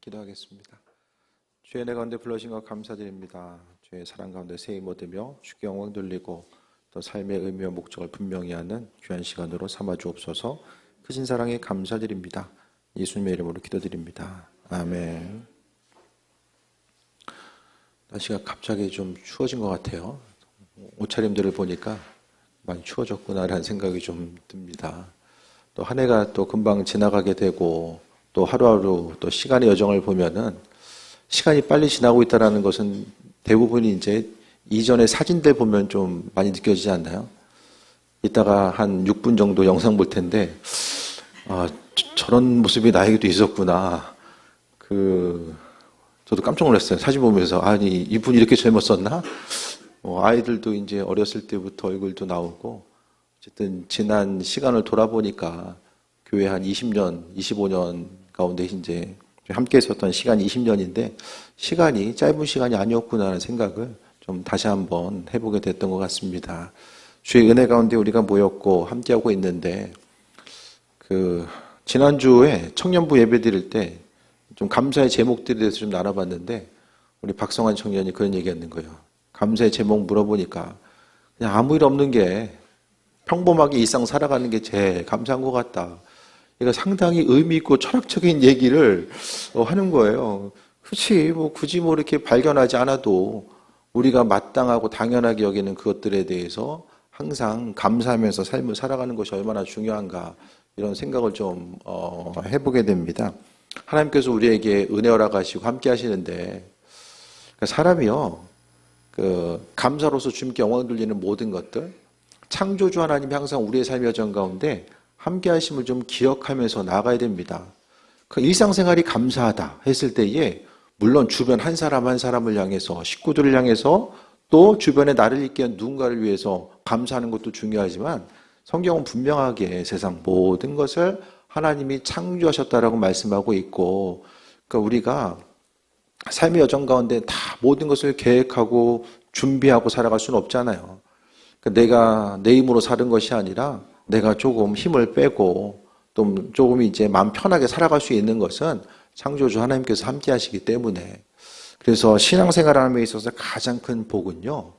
기도하겠습니다. 주의 은혜 가운데 불러주신 것 감사드립니다. 주의 사랑 가운데 새 힘 얻으며 주께 영광 돌리고 또 삶의 의미와 목적을 분명히 하는 귀한 시간으로 삼아 주옵소서. 크신 사랑에 감사드립니다. 예수님의 이름으로 기도드립니다. 아멘. 날씨가 갑자기 좀 추워진 것 같아요. 옷차림들을 보니까 많이 추워졌구나라는 생각이 좀 듭니다. 또 한 해가 또 금방 지나가게 되고 또 하루하루 또 시간의 여정을 보면은 시간이 빨리 지나고 있다는 것은 대부분이 이제 이전의 사진들 보면 좀 많이 느껴지지 않나요? 이따가 한 6분 정도 영상 볼 텐데, 저런 모습이 나에게도 있었구나. 저도 깜짝 놀랐어요. 사진 보면서. 아니, 이분이 이렇게 젊었었나? 아이들도 이제 어렸을 때부터 얼굴도 나오고, 어쨌든 지난 시간을 돌아보니까 교회 한 20년, 25년 가운데 이제 함께 있었던 시간이 20년인데 시간이 짧은 시간이 아니었구나 하는 생각을 좀 다시 한번 해보게 됐던 것 같습니다. 주의 은혜 가운데 우리가 모였고 함께하고 있는데 지난주에 청년부 예배 드릴 때 좀 감사의 제목들에 대해서 좀 나눠봤는데 우리 박성환 청년이 그런 얘기했는 거예요. 감사의 제목 물어보니까 그냥 아무 일 없는 게 평범하게 일상 살아가는 게 제일 감사한 것 같다. 이거 상당히 의미 있고 철학적인 얘기를 하는 거예요. 그렇지, 굳이 이렇게 발견하지 않아도 우리가 마땅하고 당연하게 여기는 그것들에 대해서 항상 감사하면서 삶을 살아가는 것이 얼마나 중요한가 이런 생각을 좀 해보게 됩니다. 하나님께서 우리에게 은혜 허락하시고 함께 하시는데 사람이요, 감사로서 주님께 영광 돌리는 모든 것들, 창조주 하나님이 항상 우리의 삶의 여정 가운데 함께 하심을 좀 기억하면서 나아가야 됩니다. 일상생활이 감사하다 했을 때에 물론 주변 한 사람 한 사람을 향해서, 식구들을 향해서, 또 주변에 나를 있게 한 누군가를 위해서 감사하는 것도 중요하지만 성경은 분명하게 세상 모든 것을 하나님이 창조하셨다라고 말씀하고 있고, 그러니까 우리가 삶의 여정 가운데 다 모든 것을 계획하고 준비하고 살아갈 수는 없잖아요. 그러니까 내가 내 힘으로 사는 것이 아니라 내가 조금 힘을 빼고 또 조금 이제 마음 편하게 살아갈 수 있는 것은 창조주 하나님께서 함께 하시기 때문에, 그래서 신앙생활하는 데 있어서 가장 큰 복은요,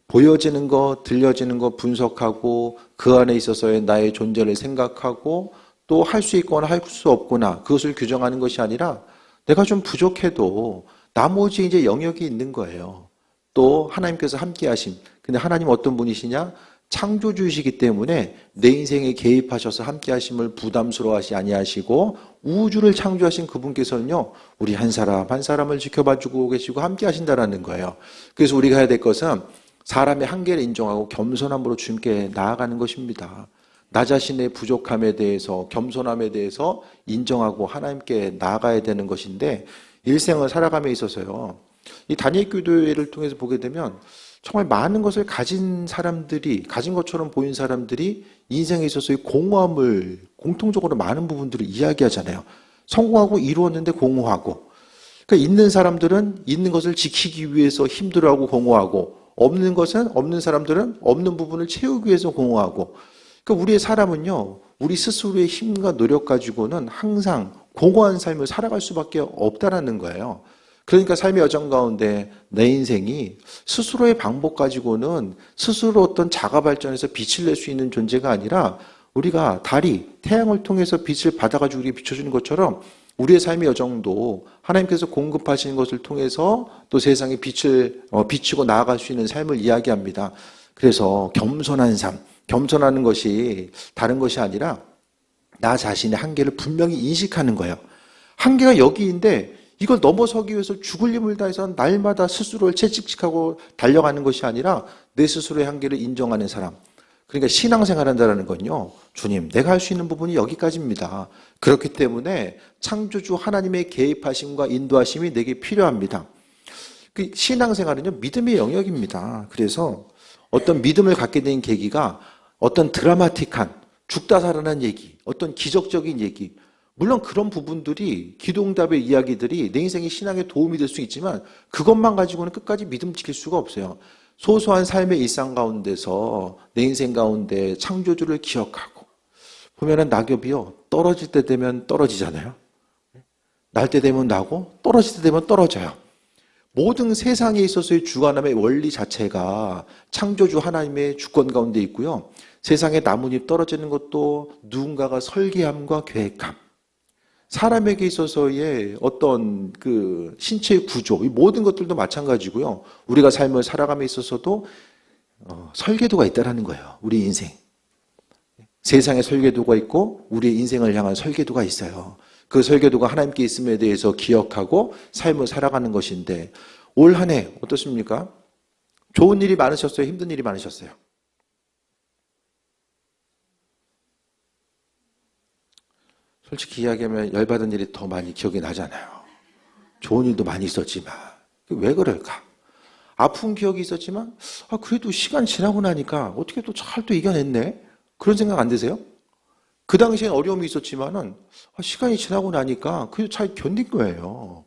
보여지는 것, 들려지는 것 분석하고 그 안에 있어서의 나의 존재를 생각하고 또 할 수 있거나 할 수 없거나 그것을 규정하는 것이 아니라 내가 좀 부족해도 나머지 이제 영역이 있는 거예요. 또 하나님께서 함께 하심. 근데 하나님 어떤 분이시냐? 창조주이시기 때문에 내 인생에 개입하셔서 함께 하심을 부담스러워하시 아니하시고 우주를 창조하신 그분께서는요, 우리 한 사람 한 사람을 지켜봐주고 계시고 함께 하신다라는 거예요. 그래서 우리가 해야 될 것은 사람의 한계를 인정하고 겸손함으로 주님께 나아가는 것입니다. 나 자신의 부족함에 대해서, 겸손함에 대해서 인정하고 하나님께 나아가야 되는 것인데, 일생을 살아감에 있어서요, 이 다니엘 교회를 통해서 보게 되면 정말 많은 것을 가진 사람들이, 가진 것처럼 보인 사람들이 인생에 있어서의 공허함을 공통적으로 많은 부분들을 이야기하잖아요. 성공하고 이루었는데 공허하고, 그러니까 있는 사람들은 있는 것을 지키기 위해서 힘들어하고 공허하고, 없는 것은 없는 사람들은 없는 부분을 채우기 위해서 공허하고, 그러니까 우리의 사람은요, 우리 스스로의 힘과 노력 가지고는 항상 공허한 삶을 살아갈 수밖에 없다라는 거예요. 그러니까 삶의 여정 가운데 내 인생이 스스로의 방법 가지고는 스스로 어떤 자가 발전해서 빛을 낼 수 있는 존재가 아니라 우리가 달이 태양을 통해서 빛을 받아가지고 우리에게 비춰주는 것처럼 우리의 삶의 여정도 하나님께서 공급하시는 것을 통해서 또 세상에 빛을 비추고 나아갈 수 있는 삶을 이야기합니다. 그래서 겸손한 삶, 겸손하는 것이 다른 것이 아니라 나 자신의 한계를 분명히 인식하는 거예요. 한계가 여기인데 이걸 넘어서기 위해서 죽을 힘을 다해서 날마다 스스로를 채찍질하고 달려가는 것이 아니라 내 스스로의 한계를 인정하는 사람. 그러니까 신앙생활한다는 건요, 주님, 내가 할 수 있는 부분이 여기까지입니다. 그렇기 때문에 창조주 하나님의 개입하심과 인도하심이 내게 필요합니다. 그 신앙생활은요, 믿음의 영역입니다. 그래서 어떤 믿음을 갖게 된 계기가 어떤 드라마틱한 죽다 살아난 얘기, 어떤 기적적인 얘기, 물론 그런 부분들이 기도응답의 이야기들이 내 인생의 신앙에 도움이 될 수 있지만 그것만 가지고는 끝까지 믿음 지킬 수가 없어요. 소소한 삶의 일상 가운데서 내 인생 가운데 창조주를 기억하고, 보면은 낙엽이요, 떨어질 때 되면 떨어지잖아요. 날 때 되면 나고 떨어질 때 되면 떨어져요. 모든 세상에 있어서의 주관함의 원리 자체가 창조주 하나님의 주권 가운데 있고요. 세상에 나뭇잎 떨어지는 것도 누군가가 설계함과 계획함. 사람에게 있어서의 어떤 그 신체의 구조, 이 모든 것들도 마찬가지고요. 우리가 삶을 살아감에 있어서도 설계도가 있다라는 거예요. 우리 인생. 세상에 설계도가 있고 우리의 인생을 향한 설계도가 있어요. 그 설계도가 하나님께 있음에 대해서 기억하고 삶을 살아가는 것인데 올 한 해 어떻습니까? 좋은 일이 많으셨어요? 힘든 일이 많으셨어요? 솔직히 이야기하면 열받은 일이 더 많이 기억이 나잖아요. 좋은 일도 많이 있었지만 왜 그럴까? 아픈 기억이 있었지만 그래도 시간 지나고 나니까 어떻게 또 잘 또 이겨냈네? 그런 생각 안 드세요? 그 당시엔 어려움이 있었지만은 시간이 지나고 나니까 그래도 잘 견딘 거예요.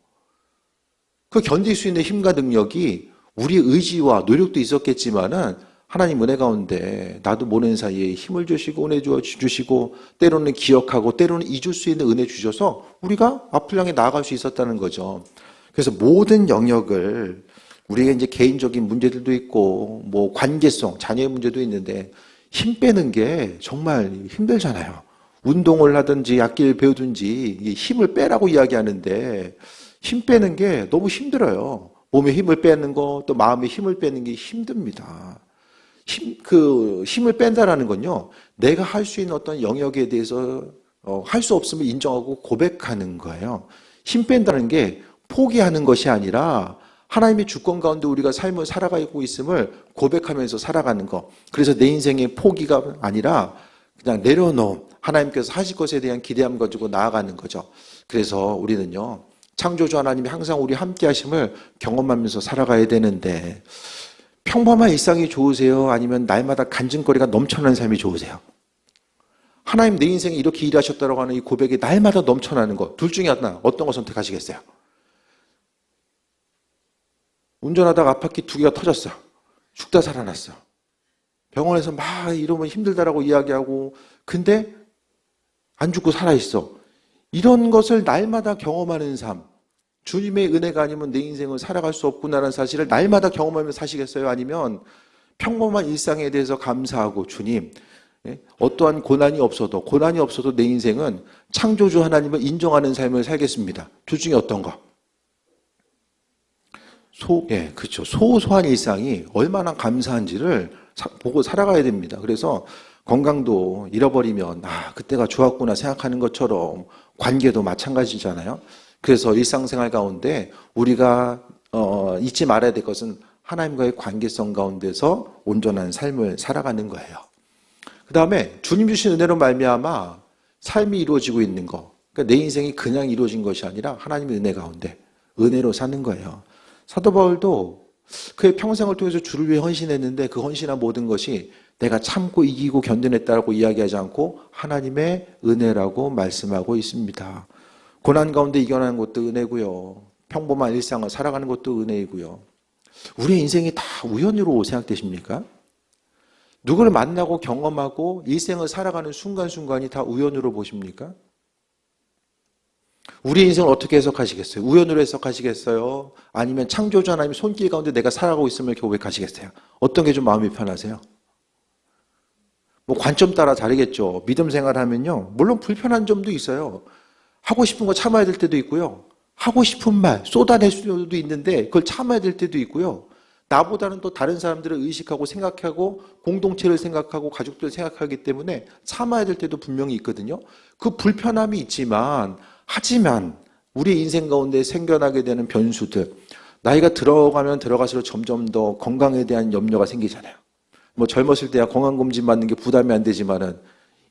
그 견딜 수 있는 힘과 능력이 우리의 의지와 노력도 있었겠지만은 하나님 은혜 가운데 나도 모르는 사이에 힘을 주시고 은혜 주시고 때로는 기억하고 때로는 잊을 수 있는 은혜 주셔서 우리가 앞을 향해 나아갈 수 있었다는 거죠. 그래서 모든 영역을 우리가 이제 개인적인 문제들도 있고 뭐 관계성, 자녀의 문제도 있는데 힘 빼는 게 정말 힘들잖아요. 운동을 하든지 악기를 배우든지 힘을 빼라고 이야기하는데 힘 빼는 게 너무 힘들어요. 몸에 힘을 빼는 거, 또 마음에 힘을 빼는 게 힘듭니다. 힘을 뺀다라는 건요, 내가 할 수 있는 어떤 영역에 대해서 할 수 없음을 인정하고 고백하는 거예요. 힘 뺀다는 게 포기하는 것이 아니라 하나님의 주권 가운데 우리가 삶을 살아가고 있음을 고백하면서 살아가는 것. 그래서 내 인생의 포기가 아니라 그냥 내려놓음, 하나님께서 하실 것에 대한 기대함 가지고 나아가는 거죠. 그래서 우리는요, 창조주 하나님이 항상 우리 함께 하심을 경험하면서 살아가야 되는데 평범한 일상이 좋으세요? 아니면 날마다 간증거리가 넘쳐나는 삶이 좋으세요? 하나님 내 인생에 이렇게 일하셨다고 하는 이 고백이 날마다 넘쳐나는 것, 둘 중에 하나, 어떤 거 선택하시겠어요? 운전하다가 앞바퀴 두 개가 터졌어. 죽다 살아났어. 병원에서 막 이러면 힘들다라고 이야기하고 근데 안 죽고 살아있어. 이런 것을 날마다 경험하는 삶. 주님의 은혜가 아니면 내 인생을 살아갈 수 없구나라는 사실을 날마다 경험하면서 사시겠어요? 아니면 평범한 일상에 대해서 감사하고 주님, 어떠한 고난이 없어도 내 인생은 창조주 하나님을 인정하는 삶을 살겠습니다. 둘 중에 어떤 거? 그렇죠. 소소한 일상이 얼마나 감사한지를 보고 살아가야 됩니다. 그래서 건강도 잃어버리면 그때가 좋았구나 생각하는 것처럼 관계도 마찬가지잖아요. 그래서 일상생활 가운데 우리가 잊지 말아야 될 것은 하나님과의 관계성 가운데서 온전한 삶을 살아가는 거예요. 그 다음에 주님 주신 은혜로 말미암아 삶이 이루어지고 있는 거. 그러니까 내 인생이 그냥 이루어진 것이 아니라 하나님의 은혜 가운데 은혜로 사는 거예요. 사도 바울도 그의 평생을 통해서 주를 위해 헌신했는데 그 헌신한 모든 것이 내가 참고 이기고 견뎌냈다고 이야기하지 않고 하나님의 은혜라고 말씀하고 있습니다. 고난 가운데 이겨내는 것도 은혜고요. 평범한 일상을 살아가는 것도 은혜이고요. 우리의 인생이 다 우연으로 생각되십니까? 누구를 만나고 경험하고 일생을 살아가는 순간순간이 다 우연으로 보십니까? 우리 인생을 어떻게 해석하시겠어요? 우연으로 해석하시겠어요? 아니면 창조주 하나님의 손길 가운데 내가 살아가고 있음을 고백하시겠어요? 어떤 게 좀 마음이 편하세요? 뭐 관점 따라 다르겠죠. 믿음 생활하면요, 물론 불편한 점도 있어요. 하고 싶은 거 참아야 될 때도 있고요. 하고 싶은 말 쏟아낼 수도 있는데 그걸 참아야 될 때도 있고요. 나보다는 또 다른 사람들을 의식하고 생각하고 공동체를 생각하고 가족들을 생각하기 때문에 참아야 될 때도 분명히 있거든요. 그 불편함이 있지만 하지만 우리 인생 가운데 생겨나게 되는 변수들, 나이가 들어가면 들어갈수록 점점 더 건강에 대한 염려가 생기잖아요. 뭐 젊었을 때야 건강검진 받는 게 부담이 안 되지만은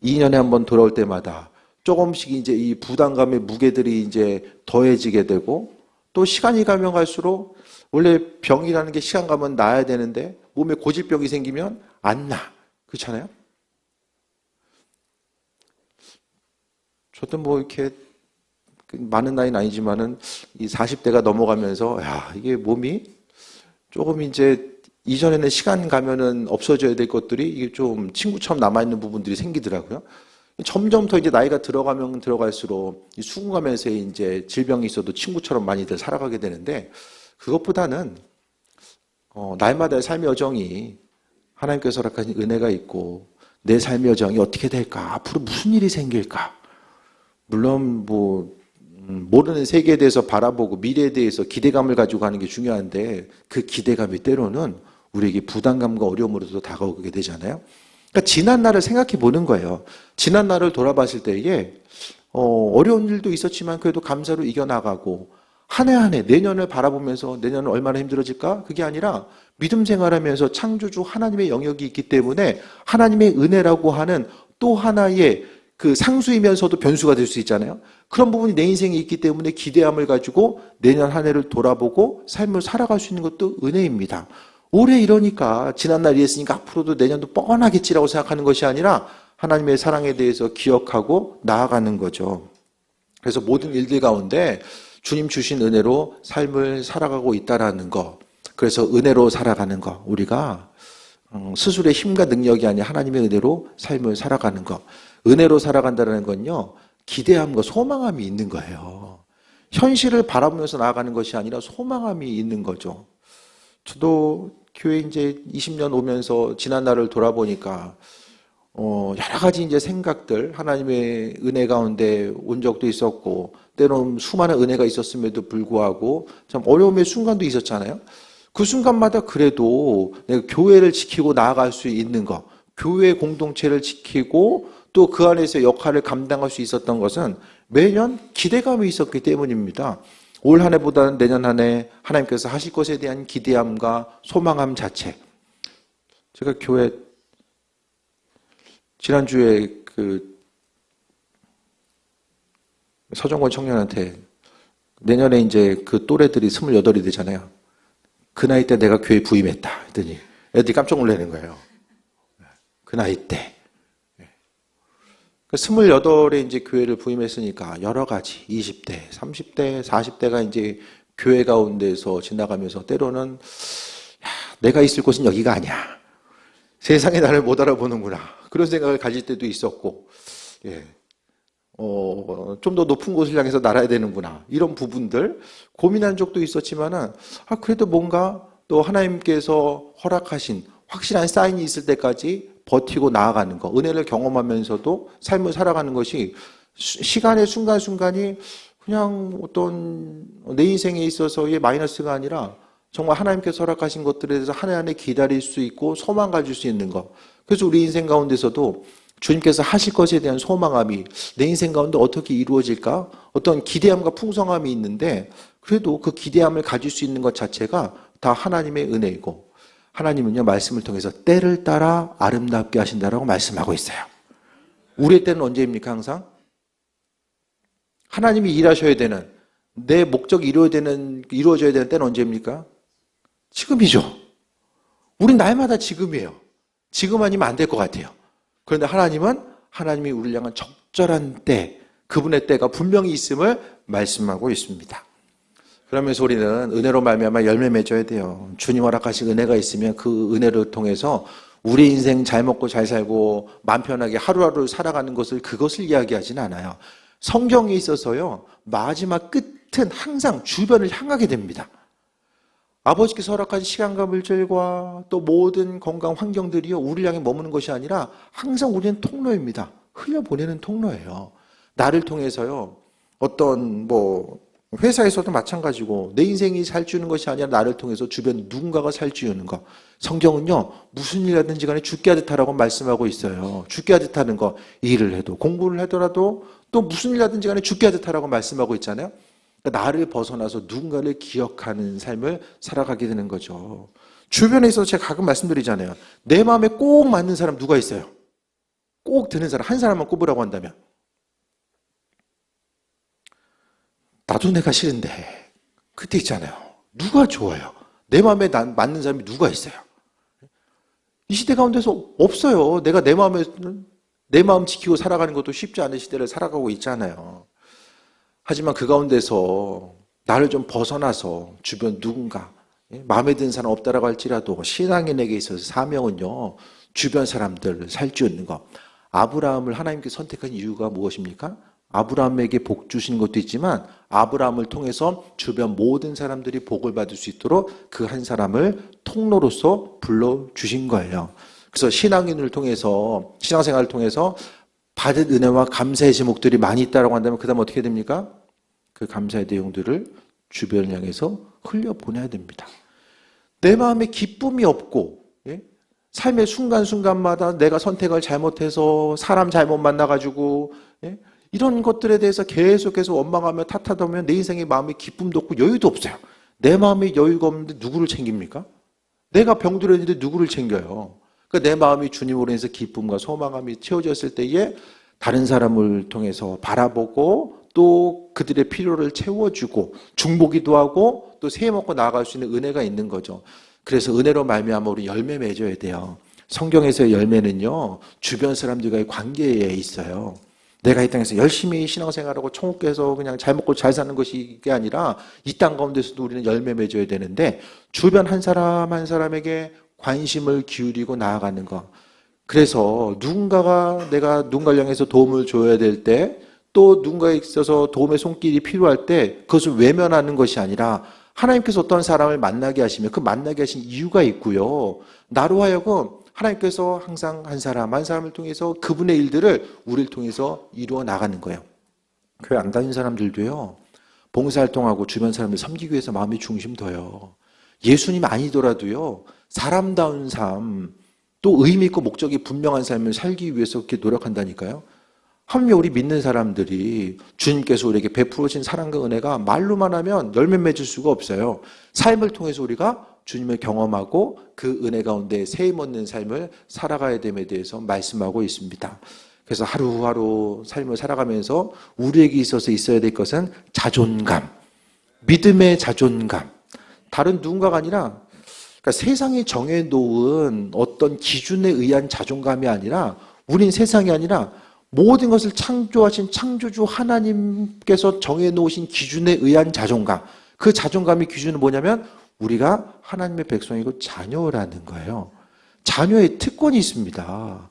2년에 한 번 돌아올 때마다 조금씩 이제 이 부담감의 무게들이 이제 더해지게 되고 또 시간이 가면 갈수록 원래 병이라는 게 시간 가면 나아야 되는데 몸에 고질병이 생기면 안 나. 그렇잖아요? 저도 뭐 이렇게 많은 나이는 아니지만은 이 40대가 넘어가면서 이게 몸이 조금 이제 이전에는 시간 가면은 없어져야 될 것들이 이게 좀 친구처럼 남아있는 부분들이 생기더라고요. 점점 더 이제 나이가 들어가면 들어갈수록 이 수긍하면서 이제 질병이 있어도 친구처럼 많이들 살아가게 되는데, 그것보다는 날마다의 삶의 여정이 하나님께서 허락하신 은혜가 있고 내 삶의 여정이 어떻게 될까? 앞으로 무슨 일이 생길까? 물론 모르는 세계에 대해서 바라보고 미래에 대해서 기대감을 가지고 가는 게 중요한데, 그 기대감이 때로는 우리에게 부담감과 어려움으로도 다가오게 되잖아요. 그러니까 지난 날을 생각해 보는 거예요. 지난 날을 돌아봤을 때에 어려운 일도 있었지만 그래도 감사로 이겨나가고, 한 해 한 해 내년을 바라보면서 내년은 얼마나 힘들어질까? 그게 아니라 믿음 생활하면서 창조주 하나님의 영역이 있기 때문에 하나님의 은혜라고 하는 또 하나의 그 상수이면서도 변수가 될 수 있잖아요. 그런 부분이 내 인생에 있기 때문에 기대함을 가지고 내년 한 해를 돌아보고 삶을 살아갈 수 있는 것도 은혜입니다. 올해 이러니까 지난날 이랬으니까 앞으로도 내년도 뻔하겠지라고 생각하는 것이 아니라 하나님의 사랑에 대해서 기억하고 나아가는 거죠. 그래서 모든 일들 가운데 주님 주신 은혜로 삶을 살아가고 있다라는 거, 그래서 은혜로 살아가는 거, 우리가 스스로의 힘과 능력이 아닌 하나님의 은혜로 삶을 살아가는 거, 은혜로 살아간다는 건요, 기대함과 소망함이 있는 거예요. 현실을 바라보면서 나아가는 것이 아니라 소망함이 있는 거죠. 저도 교회 이제 20년 오면서 지난 날을 돌아보니까 여러 가지 이제 생각들, 하나님의 은혜 가운데 온 적도 있었고, 때로는 수많은 은혜가 있었음에도 불구하고 참 어려움의 순간도 있었잖아요. 그 순간마다 그래도 내가 교회를 지키고 나아갈 수 있는 것, 교회 공동체를 지키고 또 그 안에서 역할을 감당할 수 있었던 것은 매년 기대감이 있었기 때문입니다. 올 한 해보다는 내년 한 해 하나님께서 하실 것에 대한 기대함과 소망함 자체. 제가 교회 지난주에 서정권 청년한테 내년에 이제 그 또래들이 28이 되잖아요. 그 나이 때 내가 교회 부임했다 했더니 애들이 깜짝 놀라는 거예요. 그 나이 때. 28에 이제 교회를 부임했으니까 여러 가지 20대, 30대, 40대가 이제 교회 가운데서 지나가면서 때로는 내가 있을 곳은 여기가 아니야. 세상에 나를 못 알아보는구나. 그런 생각을 가질 때도 있었고, 좀 더 높은 곳을 향해서 날아야 되는구나. 이런 부분들 고민한 적도 있었지만은, 그래도 뭔가 또 하나님께서 허락하신 확실한 사인이 있을 때까지 버티고 나아가는 거, 은혜를 경험하면서도 삶을 살아가는 것이 시간의 순간순간이 그냥 어떤 내 인생에 있어서의 마이너스가 아니라 정말 하나님께서 허락하신 것들에 대해서 한 해 한 해 기다릴 수 있고 소망 가질 수 있는 것. 그래서 우리 인생 가운데서도 주님께서 하실 것에 대한 소망함이 내 인생 가운데 어떻게 이루어질까? 어떤 기대함과 풍성함이 있는데, 그래도 그 기대함을 가질 수 있는 것 자체가 다 하나님의 은혜이고, 하나님은요 말씀을 통해서 때를 따라 아름답게 하신다라고 말씀하고 있어요. 우리의 때는 언제입니까? 항상 하나님이 일하셔야 되는, 내 목적이 이루어져야 되는 때는 언제입니까? 지금이죠. 우린 날마다 지금이에요. 지금 아니면 안 될 것 같아요. 그런데 하나님이 우리를 향한 적절한 때, 그분의 때가 분명히 있음을 말씀하고 있습니다. 그러면서 우리는 은혜로 말미암아 열매 맺어야 돼요. 주님 허락하신 은혜가 있으면 그 은혜를 통해서 우리 인생 잘 먹고 잘 살고 마음 편하게 하루하루 살아가는 그것을 이야기하지는 않아요. 성경에 있어서요, 마지막 끝은 항상 주변을 향하게 됩니다. 아버지께서 허락하신 시간과 물질과 또 모든 건강 환경들이요, 우리를 향해 머무는 것이 아니라 항상 우리는 통로입니다. 흘려보내는 통로예요. 나를 통해서요, 어떤 회사에서도 마찬가지고 내 인생이 살찌우는 것이 아니라 나를 통해서 주변 누군가가 살찌우는 거. 성경은요, 무슨 일이라든지 간에 죽게 하듯 하라고 말씀하고 있어요. 죽게 하듯 하는 거, 일을 해도 공부를 하더라도 또 무슨 일이라든지 간에 죽게 하듯 하라고 말씀하고 있잖아요. 그러니까 나를 벗어나서 누군가를 기억하는 삶을 살아가게 되는 거죠. 주변에 있어서 제가 가끔 말씀드리잖아요. 내 마음에 꼭 맞는 사람 누가 있어요? 꼭 드는 사람, 한 사람만 꼽으라고 한다면. 나도 내가 싫은데 그때 있잖아요. 누가 좋아요? 내 마음에 맞는 사람이 누가 있어요? 이 시대 가운데서 없어요. 내가 내 마음 지키고 살아가는 것도 쉽지 않은 시대를 살아가고 있잖아요. 하지만 그 가운데서 나를 좀 벗어나서 주변 누군가, 마음에 드는 사람 없다라고 할지라도 신앙인에게 있어서 사명은요, 주변 사람들을 살찌우는 거. 아브라함을 하나님께 선택한 이유가 무엇입니까? 아브라함에게 복 주신 것도 있지만 아브라함을 통해서 주변 모든 사람들이 복을 받을 수 있도록 그 한 사람을 통로로서 불러주신 거예요. 그래서 신앙인을 통해서, 신앙생활을 통해서 받은 은혜와 감사의 제목들이 많이 있다고 한다면 그 다음 어떻게 됩니까? 그 감사의 내용들을 주변을 향해서 흘려보내야 됩니다. 내 마음에 기쁨이 없고, 예? 삶의 순간순간마다 내가 선택을 잘못해서 사람 잘못 만나가지고, 예? 이런 것들에 대해서 계속해서 원망하며 탓하다 보면 내 인생에 마음에 기쁨도 없고 여유도 없어요. 내 마음에 여유가 없는데 누구를 챙깁니까? 내가 병들었는데 누구를 챙겨요? 그러니까 내 마음이 주님으로 인해서 기쁨과 소망감이 채워졌을 때에 다른 사람을 통해서 바라보고 또 그들의 필요를 채워주고 중보기도 하고 또 새 먹고 나아갈 수 있는 은혜가 있는 거죠. 그래서 은혜로 말미암아 우리 열매 맺어야 돼요. 성경에서의 열매는요, 주변 사람들과의 관계에 있어요. 내가 이 땅에서 열심히 신앙생활하고 천국에서 그냥 잘 먹고 잘 사는 것이 게 아니라 이 땅 가운데서도 우리는 열매 맺어야 되는데 주변 한 사람 한 사람에게 관심을 기울이고 나아가는 것. 그래서 누군가가 내가 누군가를 향해서 도움을 줘야 될 때 또 누군가에 있어서 도움의 손길이 필요할 때 그것을 외면하는 것이 아니라 하나님께서 어떤 사람을 만나게 하시면 그 만나게 하신 이유가 있고요. 나로 하여금 하나님께서 항상 한 사람을 통해서 그분의 일들을 우리를 통해서 이루어 나가는 거예요. 교회 안 다니는 사람들도요, 봉사활동하고 주변 사람들 섬기기 위해서 마음이 중심둬요. 예수님 아니더라도요, 사람다운 삶, 또 의미 있고 목적이 분명한 삶을 살기 위해서 그렇게 노력한다니까요. 하물며 우리 믿는 사람들이 주님께서 우리에게 베풀어 주신 사랑과 은혜가 말로만 하면 열매 맺을 수가 없어요. 삶을 통해서 우리가 주님을 경험하고 그 은혜 가운데 세임 얻는 삶을 살아가야 됨에 대해서 말씀하고 있습니다. 그래서 하루하루 삶을 살아가면서 우리에게 있어서 있어야 될 것은 자존감, 믿음의 자존감. 다른 누군가가 아니라 그러니까 세상이 정해놓은 어떤 기준에 의한 자존감이 아니라 우린 세상이 아니라 모든 것을 창조하신 창조주 하나님께서 정해놓으신 기준에 의한 자존감. 그 자존감의 기준은 뭐냐면 우리가 하나님의 백성이고 자녀라는 거예요. 자녀의 특권이 있습니다.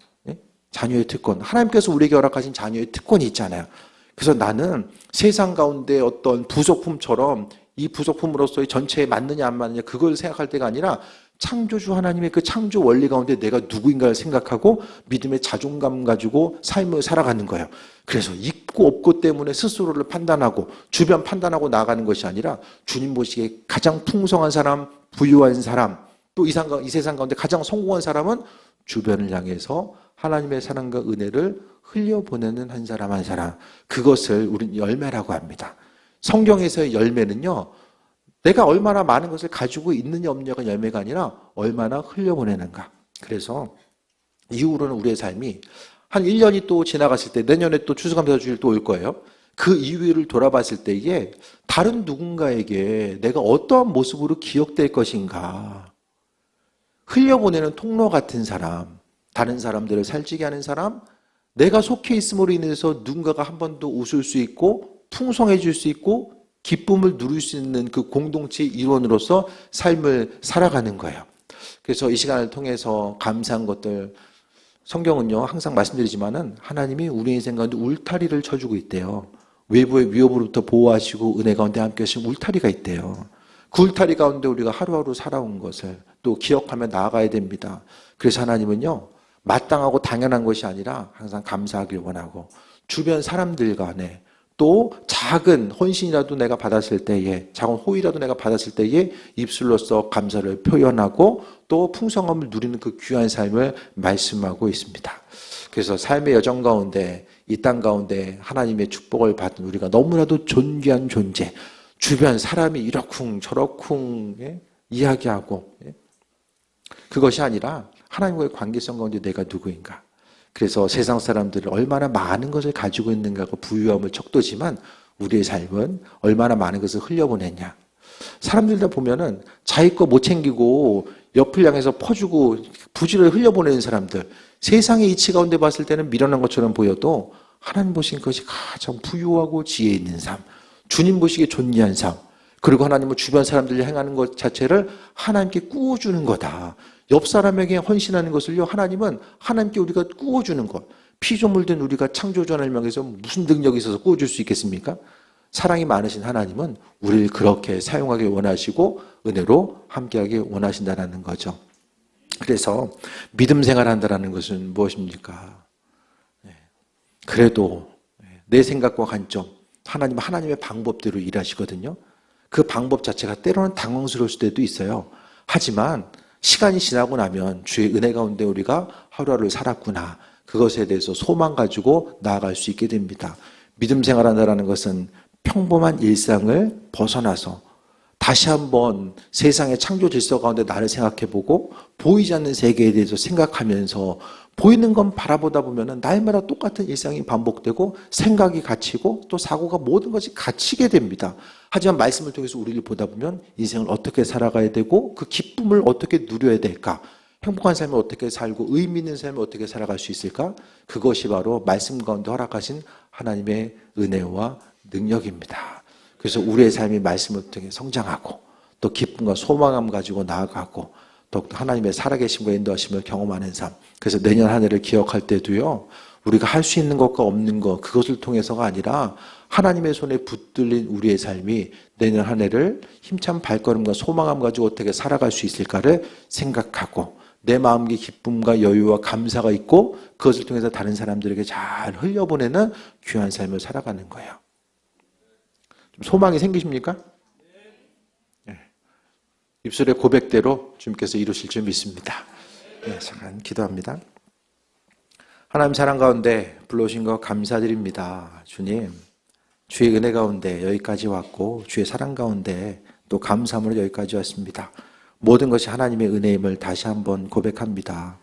자녀의 특권. 하나님께서 우리에게 허락하신 자녀의 특권이 있잖아요. 그래서 나는 세상 가운데 어떤 부속품처럼 이 부속품으로서의 전체에 맞느냐 안 맞느냐 그걸 생각할 때가 아니라 창조주 하나님의 그 창조 원리 가운데 내가 누구인가를 생각하고 믿음의 자존감 가지고 삶을 살아가는 거예요. 그래서 있고 없고 때문에 스스로를 판단하고 주변 판단하고 나아가는 것이 아니라 주님 보시기에 가장 풍성한 사람, 부유한 사람, 또 이 세상 가운데 가장 성공한 사람은 주변을 향해서 하나님의 사랑과 은혜를 흘려보내는 한 사람 한 사람. 그것을 우리는 열매라고 합니다. 성경에서의 열매는요, 내가 얼마나 많은 것을 가지고 있느냐 없느냐가 열매가 아니라 얼마나 흘려보내는가. 그래서 이후로는 우리의 삶이 한 1년이 또 지나갔을 때 내년에 또 추수감사 주일 또 올 거예요. 그 이후를 돌아봤을 때에 다른 누군가에게 내가 어떠한 모습으로 기억될 것인가. 흘려보내는 통로 같은 사람, 다른 사람들을 살찌게 하는 사람, 내가 속해 있음으로 인해서 누군가가 한 번 더 웃을 수 있고 풍성해질 수 있고 기쁨을 누릴 수 있는 그 공동체의 일원으로서 삶을 살아가는 거예요. 그래서 이 시간을 통해서 감사한 것들, 성경은요 항상 말씀드리지만은 하나님이 우리 인생 가운데 울타리를 쳐주고 있대요. 외부의 위협으로부터 보호하시고 은혜 가운데 함께 하시는 울타리가 있대요. 그 울타리 가운데 우리가 하루하루 살아온 것을 또 기억하며 나아가야 됩니다. 그래서 하나님은요 마땅하고 당연한 것이 아니라 항상 감사하길 원하고 주변 사람들 간에 또 작은 헌신이라도 내가 받았을 때에, 작은 호의라도 내가 받았을 때에 입술로서 감사를 표현하고 또 풍성함을 누리는 그 귀한 삶을 말씀하고 있습니다. 그래서 삶의 여정 가운데, 이 땅 가운데 하나님의 축복을 받은 우리가 너무나도 존귀한 존재, 주변 사람이 이러쿵 저러쿵 이야기하고 그것이 아니라 하나님과의 관계성 가운데 내가 누구인가. 그래서 세상 사람들은 얼마나 많은 것을 가지고 있는가가 부유함을 척도지만 우리의 삶은 얼마나 많은 것을 흘려보냈냐. 사람들다 보면은 자기 거 못 챙기고 옆을 향해서 퍼주고 부지를 흘려보내는 사람들, 세상의 이치 가운데 봤을 때는 미련한 것처럼 보여도 하나님 보신 것이 가장 부유하고 지혜 있는 삶, 주님 보시기에 존귀한 삶, 그리고 하나님은 주변 사람들이 행하는 것 자체를 하나님께 꾸어주는 거다. 옆 사람에게 헌신하는 것을요, 하나님은 하나님께 우리가 꾸어주는 것. 피조물 된 우리가 창조주 하나님 향해서 무슨 능력이 있어서 꾸어줄 수 있겠습니까? 사랑이 많으신 하나님은 우리를 그렇게 사용하길 원하시고 은혜로 함께하길 원하신다는 거죠. 그래서 믿음 생활한다는 것은 무엇입니까? 그래도 내 생각과 관점, 하나님은 하나님의 방법대로 일하시거든요. 그 방법 자체가 때로는 당황스러울 수도 있어요. 하지만 시간이 지나고 나면 주의 은혜 가운데 우리가 하루하루를 살았구나. 그것에 대해서 소망 가지고 나아갈 수 있게 됩니다. 믿음 생활한다는 것은 평범한 일상을 벗어나서 다시 한번 세상의 창조 질서 가운데 나를 생각해보고 보이지 않는 세계에 대해서 생각하면서 보이는 건 바라보다 보면 날마다 똑같은 일상이 반복되고 생각이 갇히고 또 사고가 모든 것이 갇히게 됩니다. 하지만 말씀을 통해서 우리를 보다 보면 인생을 어떻게 살아가야 되고 그 기쁨을 어떻게 누려야 될까? 행복한 삶을 어떻게 살고 의미 있는 삶을 어떻게 살아갈 수 있을까? 그것이 바로 말씀 가운데 허락하신 하나님의 은혜와 능력입니다. 그래서 우리의 삶이 말씀을 통해 성장하고 또 기쁨과 소망감 가지고 나아가고 또 하나님의 살아계심과 인도하심을 경험하는 삶. 그래서 내년 한 해를 기억할 때도요. 우리가 할 수 있는 것과 없는 것 그것을 통해서가 아니라 하나님의 손에 붙들린 우리의 삶이 내년 한 해를 힘찬 발걸음과 소망감 가지고 어떻게 살아갈 수 있을까를 생각하고 내 마음의 기쁨과 여유와 감사가 있고 그것을 통해서 다른 사람들에게 잘 흘려보내는 귀한 삶을 살아가는 거예요. 좀 소망이 생기십니까? 네. 입술의 고백대로 주님께서 이루실 줄 믿습니다. 네, 잠깐 기도합니다. 하나님 사랑 가운데 불러오신 것 감사드립니다. 주님, 주의 은혜 가운데 여기까지 왔고 주의 사랑 가운데 또 감사함으로 여기까지 왔습니다. 모든 것이 하나님의 은혜임을 다시 한번 고백합니다.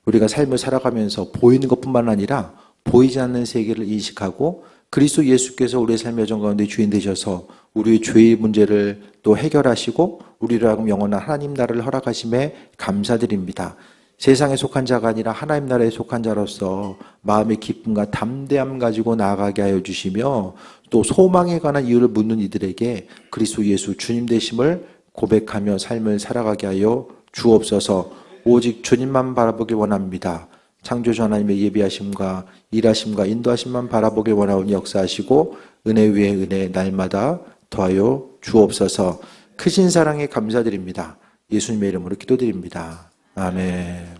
우리가 삶을 살아가면서 보이는 것뿐만 아니라 보이지 않는 세계를 인식하고 그리스도 예수께서 우리의 삶의 여정 가운데 주인 되셔서 우리의 죄의 문제를 또 해결하시고 우리를 하여금 영원한 하나님 나라를 허락하심에 감사드립니다. 세상에 속한 자가 아니라 하나님 나라에 속한 자로서 마음의 기쁨과 담대함 가지고 나아가게 하여 주시며 또 소망에 관한 이유를 묻는 이들에게 그리스도 예수 주님 되심을 고백하며 삶을 살아가게 하여 주옵소서. 오직 주님만 바라보길 원합니다. 창조주 하나님의 예비하심과 일하심과 인도하심만 바라보길 원하오니 역사하시고 은혜 위에 은혜 날마다 더하여 주옵소서. 크신 사랑에 감사드립니다. 예수님의 이름으로 기도드립니다. 아멘.